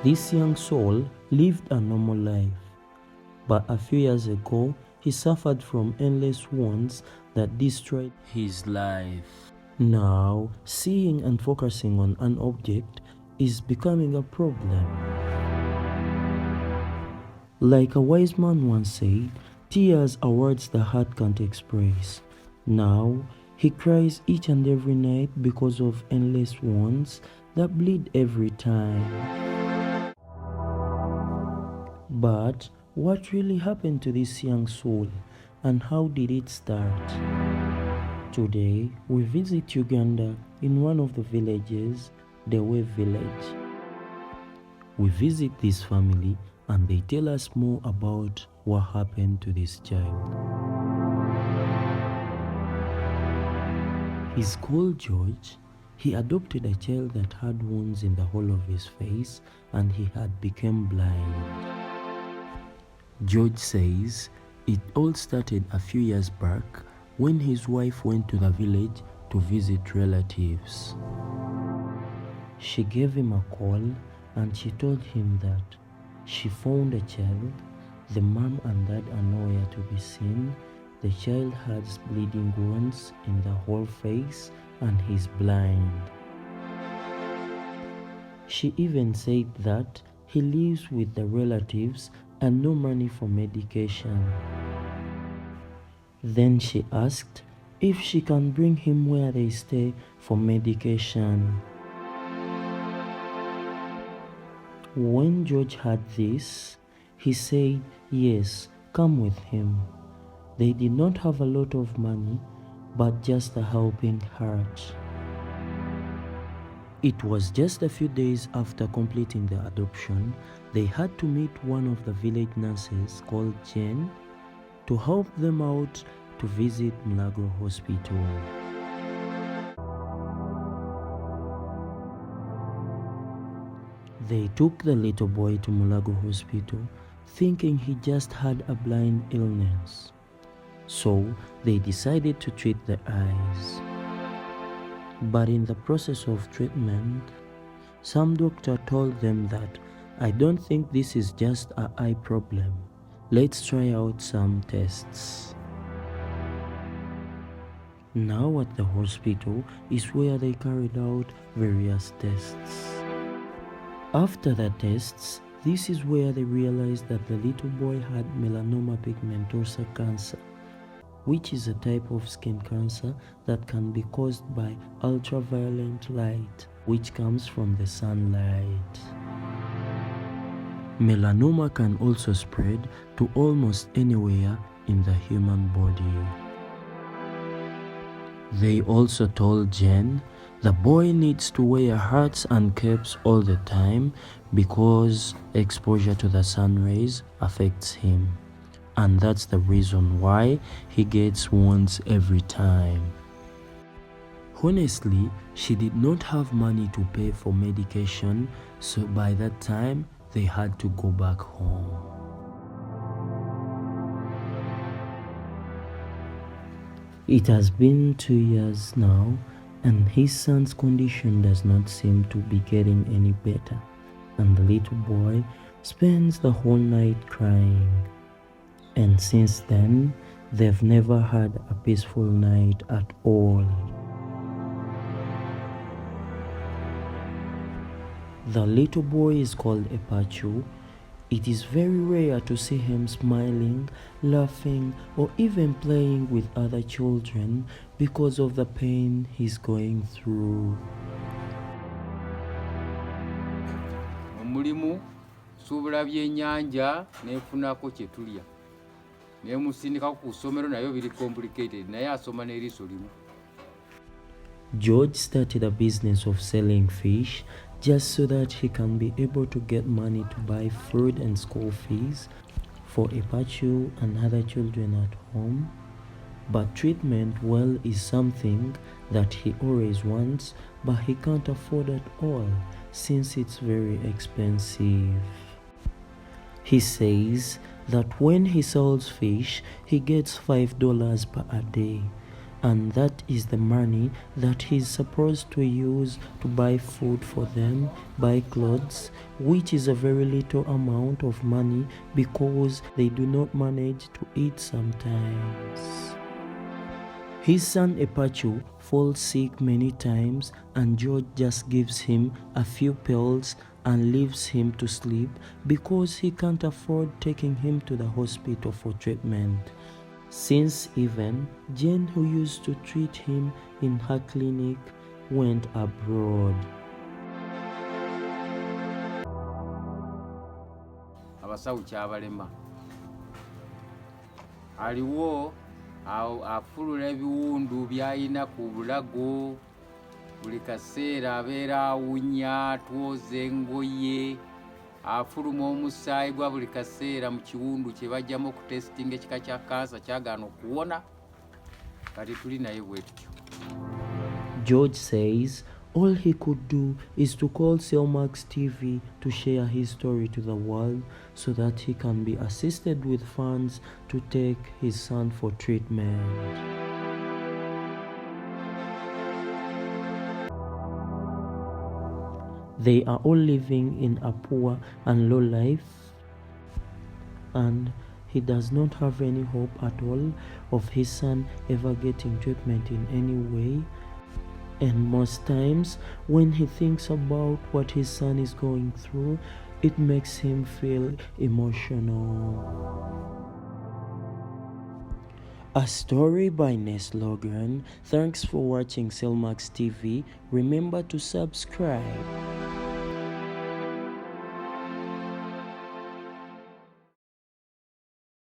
This young soul lived a normal life, but a few years ago, he suffered from endless wounds that destroyed his life. Now, seeing and focusing on an object is becoming a problem. Like a wise man once said, tears are words the heart can't express. Now, he cries each and every night because of endless wounds that bleed every time. But what really happened to this young soul, and how did it start? Today, we visit Uganda in one of the villages, the Way village. We visit this family and they tell us more about what happened to this child. He's called George. He adopted a child that had wounds in the whole of his face and he had become blind. George says it all started a few years back when his wife went to the village to visit relatives. She gave him a call and she told him that she found a child, the mom and dad are nowhere to be seen, the child has bleeding wounds in the whole face and he's blind. She even said that he lives with the relatives and no money for medication. Then she asked if she can bring him where they stay for medication. When George heard this, he said, yes, come with him. They did not have a lot of money, but just a helping heart. It was just a few days after completing the adoption, they had to meet one of the village nurses called Jen to help them out to visit Mulago Hospital. They took the little boy to Mulago Hospital thinking he just had a blind illness. So they decided to treat the eyes. But in the process of treatment, some doctor told them that I don't think this is just an eye problem. Let's try out some tests. Now at the hospital is where they carried out various tests. After the tests, this is where they realized that the little boy had melanoma pigmentosa cancer, which is a type of skin cancer that can be caused by ultraviolet light, which comes from the sunlight. Melanoma can also spread to almost anywhere in the human body. They also told Jen the boy needs to wear hats and capes all the time because exposure to the sun rays affects him. And that's the reason why he gets wounds every time. Honestly, she did not have money to pay for medication, so by that time, they had to go back home. It has been 2 years now, and his son's condition does not seem to be getting any better, and the little boy spends the whole night crying. And since then, they've never had a peaceful night at all. The little boy is called Epachu. It is very rare to see him smiling, laughing, or even playing with other children because of the pain he's going through. Omulimu suubula byennyanja neefunako kye tulya. Neemusindika ku ssomero nayo biri complicated naye asoma n'eriiso limu. George started a business of selling fish just so that he can be able to get money to buy food and school fees for Epachu and other children at home. But treatment, well, is something that he always wants, but he can't afford at all since it's very expensive. He says that when he sells fish, he gets $5 per a day. and that is the money that he's supposed to use to buy food for them, buy clothes, which is a very little amount of money because they do not manage to eat sometimes. His son Epachu falls sick many times, and George just gives him a few pills and leaves him to sleep because he can't afford taking him to the hospital for treatment. Since even Jane, who used to treat him in her clinic, went abroad. Abasawo kyabalema aliwo afulula ebiwundu byalina ku bulago, buli kaseera abeera awunya, twoza engoye, afuluma omusaayi gwa buli kaseera mu kiwundu kye bajjamu okutesitinga ekika kya kansa kyagaana okuwona, kati tuli naye bwe tutyo. George says all he could do is to call Cellmax TV to share his story to the world so that he can be assisted with funds to take his son for treatment. They are all living in a poor and low life, and he does not have any hope at all of his son ever getting treatment in any way. And most times when he thinks about what his son is going through, it makes him feel emotional. A story by Logun. Thanks for watching Cellmax TV. Remember to subscribe.